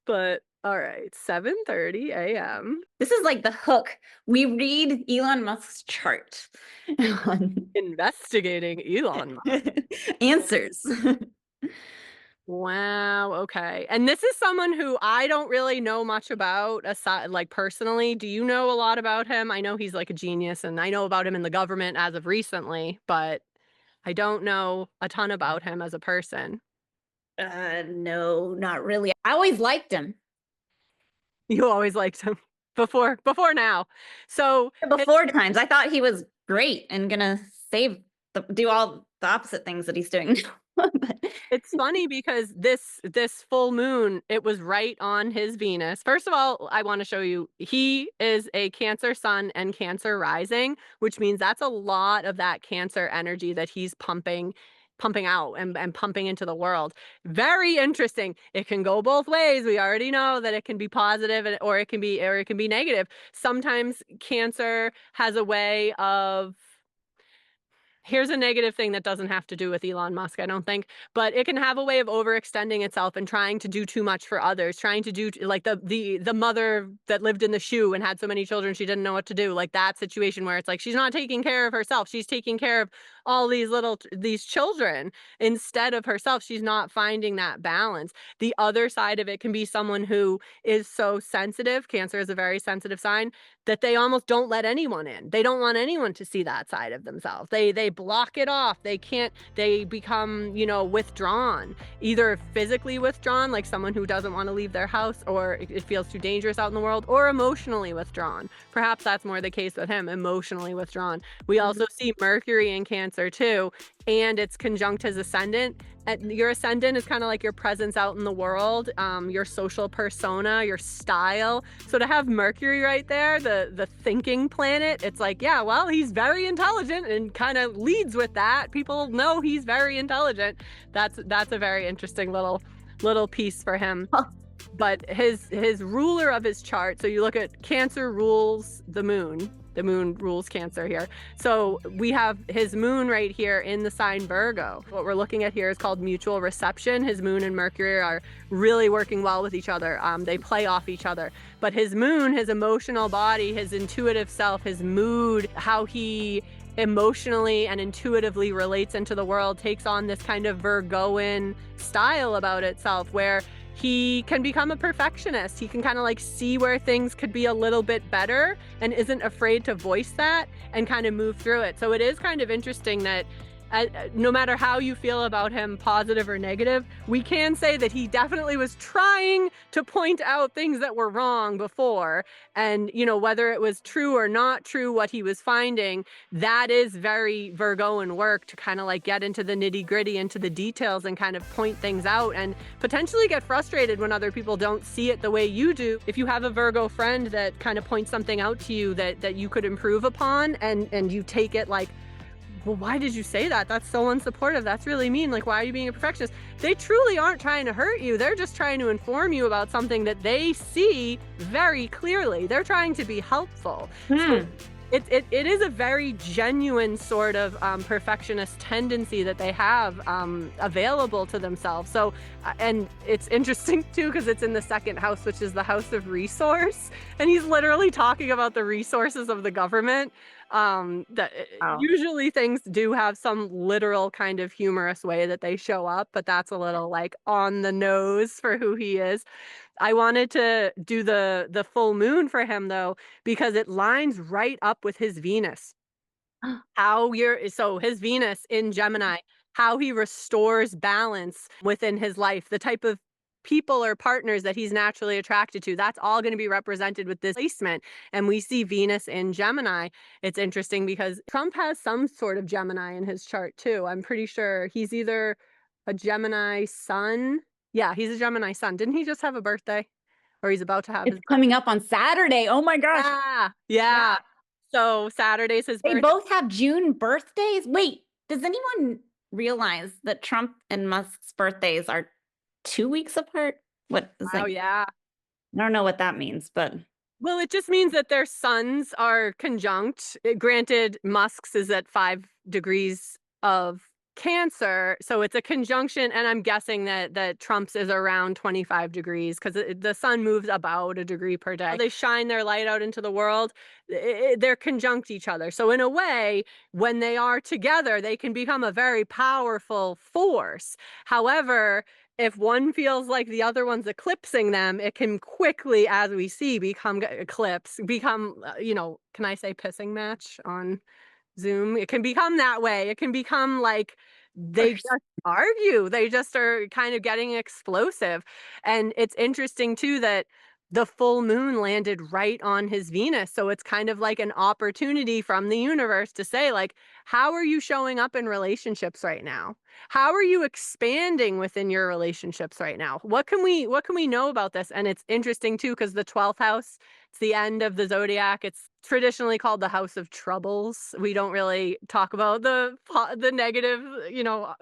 But all right, 7:30 a.m. This is like the hook. We read Elon Musk's chart. Investigating Elon Musk. Answers. Wow, okay. And this is someone who I don't really know much about aside like personally. Do you know a lot about him? I know he's like a genius and I know about him in the government as of recently, but I don't know a ton about him as a person. No, not really. I always liked him. You always liked him before now. So Before times, I thought he was great and gonna do all the opposite things that he's doing now. But it's funny because this full moon, it was right on his Venus. First of all, I want to show you he is a Cancer sun and Cancer rising, which means that's a lot of that Cancer energy that he's pumping out and pumping into the world. Very interesting. It can go both ways. We already know that it can be positive or it can be negative. Sometimes Cancer has a way of here's a negative thing that doesn't have to do with Elon Musk, I don't think, but it can have a way of overextending itself and trying to do too much for others, trying to do like the mother that lived in the shoe and had so many children she didn't know what to do, like that situation where it's like she's not taking care of herself, she's taking care of all these children instead of herself. She's not finding that balance. The other side of it can be someone who is so sensitive. Cancer is a very sensitive sign that they almost don't let anyone in. They don't want anyone to see that side of themselves. They block it off. They can't, they become, withdrawn, either physically withdrawn, like someone who doesn't want to leave their house or it feels too dangerous out in the world, or emotionally withdrawn. Perhaps that's more the case with him, emotionally withdrawn. We also see Mercury in Cancer too, and it's conjunct his ascendant. Your ascendant is kind of like your presence out in the world, your social persona, your style. So to have Mercury right there, the thinking planet, it's like, yeah, well, he's very intelligent and kind of leads with that. People know he's very intelligent. That's a very interesting little piece for him. But his ruler of his chart, so you look at Cancer rules the moon. The moon rules Cancer here. So we have his moon right here in the sign Virgo. What we're looking at here is called mutual reception. His moon and Mercury are really working well with each other. They play off each other. But his moon, his emotional body, his intuitive self, his mood, how he emotionally and intuitively relates into the world takes on this kind of Virgoan style about itself where he can become a perfectionist. He can kind of like see where things could be a little bit better and isn't afraid to voice that and kind of move through it. So it is kind of interesting that no matter how you feel about him, positive or negative, we can say that he definitely was trying to point out things that were wrong before. And, whether it was true or not true, what he was finding, that is very Virgoan work to kind of like get into the nitty gritty, into the details and kind of point things out and potentially get frustrated when other people don't see it the way you do. If you have a Virgo friend that kind of points something out to you that you could improve upon and you take it like, well, why did you say that? That's so unsupportive. That's really mean. Like, why are you being a perfectionist? They truly aren't trying to hurt you. They're just trying to inform you about something that they see very clearly. They're trying to be helpful. So it is a very genuine sort of perfectionist tendency that they have available to themselves. So, and it's interesting too, because it's in the second house, which is the house of resource. And he's literally talking about the resources of the government. Usually things do have some literal kind of humorous way that they show up, but that's a little like on the nose for who he is. I wanted to do the full moon for him though, because it lines right up with his Venus. So his Venus in Gemini, how he restores balance within his life, the type of people or partners that he's naturally attracted to, that's all going to be represented with this placement. And we see Venus in Gemini. It's interesting because Trump has some sort of Gemini in his chart too. I'm pretty sure he's either a Gemini sun. Yeah, he's a Gemini sun. Didn't he just have a birthday? Or he's about to have it's his coming up on Saturday. Oh my gosh. Yeah. So Saturday's his birthday. They both have June birthdays. Wait, does anyone realize that Trump and Musk's birthdays are 2 weeks apart? What is that? Oh, yeah. I don't know what that means, but Well, it just means that their suns are conjunct. Granted, Musk's is at 5 degrees of Cancer, so it's a conjunction, and I'm guessing that Trump's is around 25 degrees because the sun moves about a degree per day. They shine their light out into the world. They're conjunct each other. So in a way, when they are together, they can become a very powerful force. However, if one feels like the other one's eclipsing them, it can quickly, as we see, become can I say pissing match on Zoom? It can become that way. It can become like they Course. just argue. They just are kind of getting explosive. And it's interesting too that the full moon landed right on his Venus. So it's kind of like an opportunity from the universe to say, like, how are you showing up in relationships right now? How are you expanding within your relationships right now? What can we know about this? And it's interesting too, because the 12th house, it's the end of the zodiac. It's traditionally called the house of troubles. We don't really talk about the negative,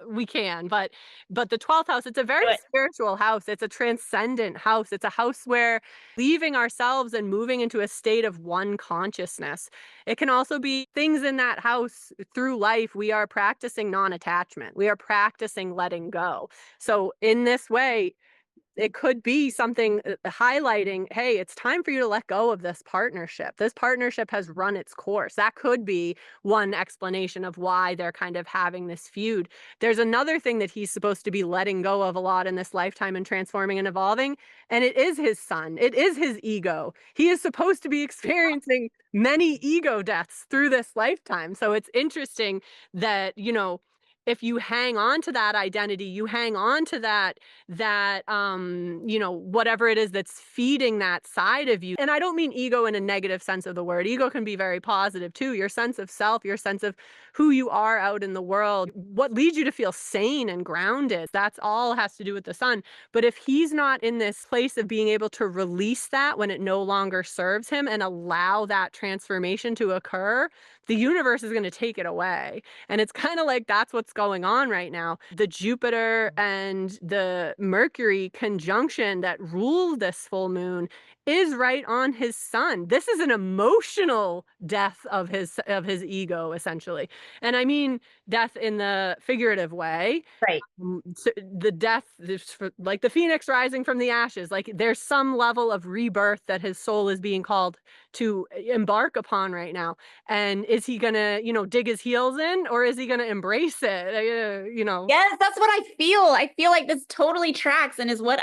we can, but the 12th house, it's a very Do it. spiritual house. It's a transcendent house. It's a house where leaving ourselves and moving into a state of one consciousness. It can also be things in that house through life. We are practicing non-attachment. We are practicing letting go. So in this way, it could be something highlighting, hey, it's time for you to let go of this partnership. This partnership has run its course. That could be one explanation of why they're kind of having this feud. There's another thing that he's supposed to be letting go of a lot in this lifetime and transforming and evolving, and it is his son. It is his ego. He is supposed to be experiencing many ego deaths through this lifetime. So it's interesting that, if you hang on to that identity, you hang on to that whatever it is that's feeding that side of you. And I don't mean ego in a negative sense of the word. Ego can be very positive too. Your sense of self, your sense of who you are out in the world, what leads you to feel sane and grounded, that's all has to do with the sun. But if he's not in this place of being able to release that when it no longer serves him and allow that transformation to occur, the universe is going to take it away. And it's kind of like that's what's going on right now. The Jupiter and the Mercury conjunction that ruled this full moon is right on his sun. This is an emotional death of his ego, essentially. And I mean death in the figurative way. Right. The death, like the phoenix rising from the ashes, like there's some level of rebirth that his soul is being called to embark upon right now. And is he gonna, dig his heels in, or is he gonna embrace it? Yes, that's what I feel. I feel like this totally tracks and is what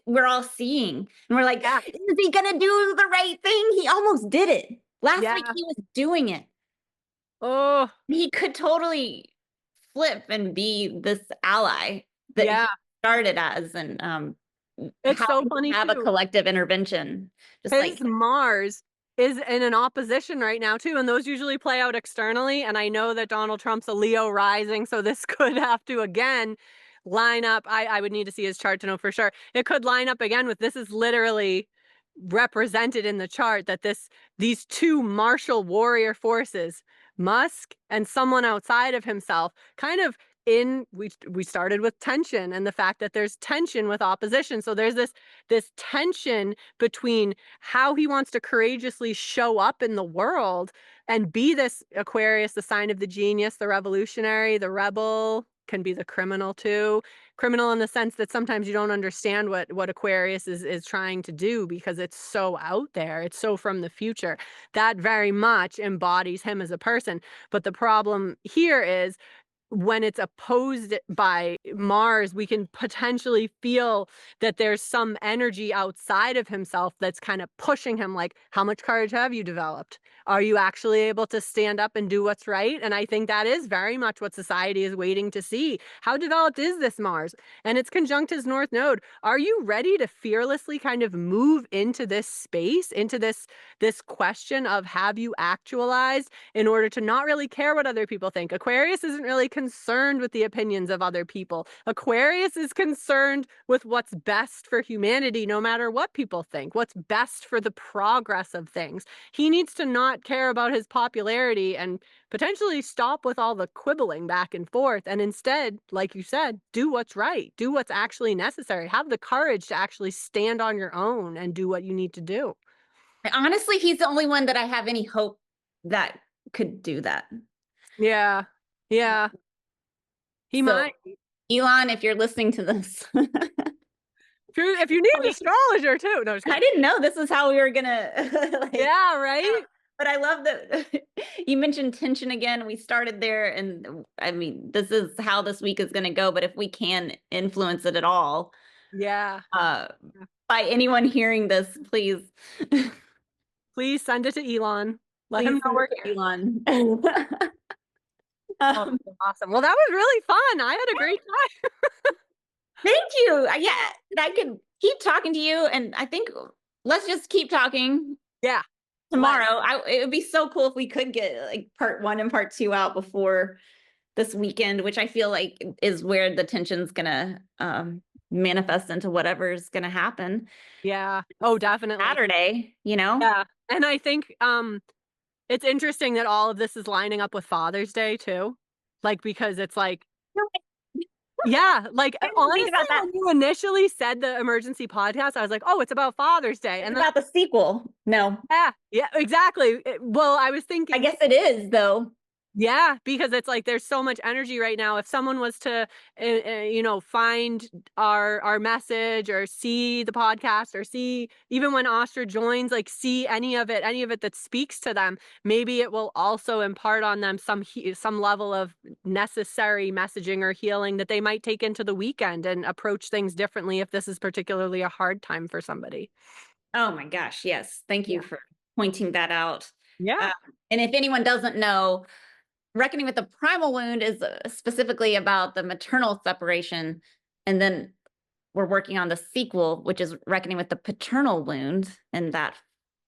we're all seeing. And we're like, Yeah, is he gonna do the right thing? He almost did it. Last week yeah. he was doing it. Oh, He could totally flip and be this ally that yeah. he started as, and It's how so we funny have a too. collective intervention. Just His like, Mars is in an opposition right now too, and those usually play out externally. And I know that Donald Trump's a Leo rising, so this could have to again line up. I would need to see his chart to know for sure. It could line up again with this is literally represented in the chart that these two martial warrior forces, Musk and someone outside of himself, kind of we started with tension and the fact that there's tension with opposition. So there's this tension between how he wants to courageously show up in the world and be this Aquarius, the sign of the genius, the revolutionary, the rebel, can be the criminal too. Criminal in the sense that sometimes you don't understand what Aquarius is trying to do because it's so out there. It's so from the future. That very much embodies him as a person. But the problem here is when it's opposed by Mars, we can potentially feel that there's some energy outside of himself that's kind of pushing him, like, how much courage have you developed? Are you actually able to stand up and do what's right? And I think that is very much what society is waiting to see. How developed is this Mars? And it's conjunct his North Node. Are you ready to fearlessly kind of move into this space, into this question of have you actualized, in order to not really care what other people think? Aquarius isn't really concerned with the opinions of other people. Aquarius is concerned with what's best for humanity, no matter what people think, what's best for the progress of things. He needs to not care about his popularity and potentially stop with all the quibbling back and forth. And instead, like you said, do what's right, do what's actually necessary, have the courage to actually stand on your own and do what you need to do. honestly, he's the only one that I have any hope that could do that. Yeah. Yeah. He So, might. Elon, if you're listening to this, If you need an astrologer too. No, I didn't know this is how we were gonna like, yeah, right. but I love that you mentioned tension again. We started there, and I mean, this is how this week is gonna go. But if we can influence it at all, Yeah. By anyone hearing this, please, Please send it to Elon. Let him please know we're here. Elon. Oh, awesome. Well, that was really fun. I had a great time. Thank you. Yeah, I could keep talking to you, and I think let's just keep talking. Yeah. Tomorrow. It would be so cool if we could get like part 1 and part 2 out before this weekend, which I feel like is where the tension's gonna manifest into whatever's gonna happen. Yeah. Oh, definitely. Saturday, Yeah. And I think it's interesting that all of this is lining up with Father's Day too. Like, because it's like, yeah, like honestly, when you initially said the emergency podcast, I was like, oh, it's about Father's Day. It's And about the sequel. No. Yeah, exactly. Well, I was thinking, I guess it is though. yeah, because it's like there's so much energy right now. If someone was to, find our message or see the podcast or see even when Astra joins, like see any of it that speaks to them, maybe it will also impart on them some level of necessary messaging or healing that they might take into the weekend and approach things differently if this is particularly a hard time for somebody. Oh my gosh, yes. Thank you for pointing that out. Yeah. And if anyone doesn't know, Reckoning with the Primal Wound is specifically about the maternal separation. And then we're working on the sequel, which is Reckoning with the Paternal Wound and that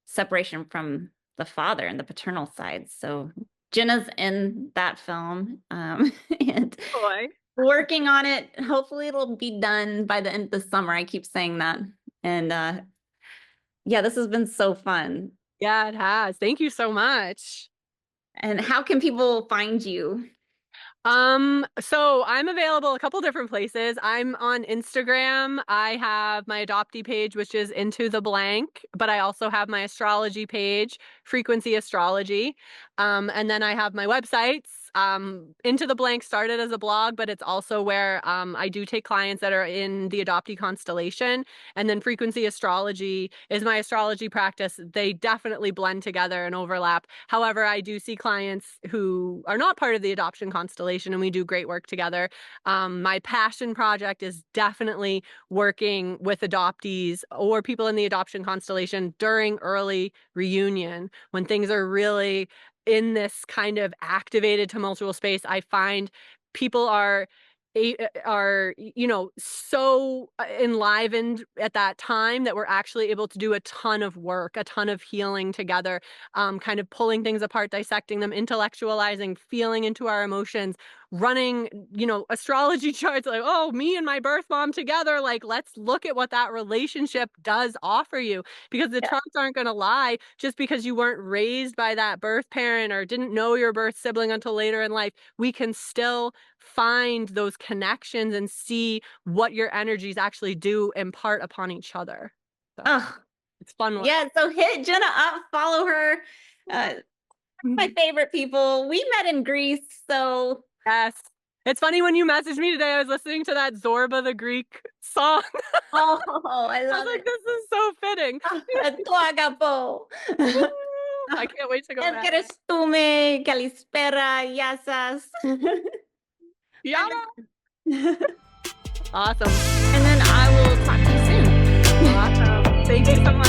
separation from the father and the paternal side. So Jenna's in that film and working on it. Hopefully it'll be done by the end of the summer. I keep saying that. And yeah, this has been so fun. Yeah, it has. Thank you so much. And how can people find you? So I'm available a couple different places. I'm on Instagram. I have my adoptee page, which is Into the Blank, but I also have my astrology page, Frequency Astrology. And then I have my websites. Into the Blank started as a blog, but it's also where I do take clients that are in the adoptee constellation. And then Frequency Astrology is my astrology practice. They definitely blend together and overlap. However, I do see clients who are not part of the adoption constellation, and we do great work together. My passion project is definitely working with adoptees or people in the adoption constellation during early reunion when things are really in this kind of activated tumultuous space. I find people are so enlivened at that time that we're actually able to do a ton of work, a ton of healing together, kind of pulling things apart, dissecting them, intellectualizing, feeling into our emotions, running, astrology charts, like, oh, me and my birth mom together, like, let's look at what that relationship does offer you, because the charts aren't going to lie. Just because you weren't raised by that birth parent or didn't know your birth sibling until later in life, we can still find those connections and see what your energies actually do impart upon each other. So, it's fun work. Yeah, so hit Jenna up, follow her. My favorite people. We met in Greece, so yes. It's funny, when you messaged me today, I was listening to that Zorba the Greek song. Oh, I love it. This is so fitting. I can't wait to go back. Estume, Kalispera, Yasas. Yeah. Awesome. And then I will talk to you soon. Awesome. Thank you so much.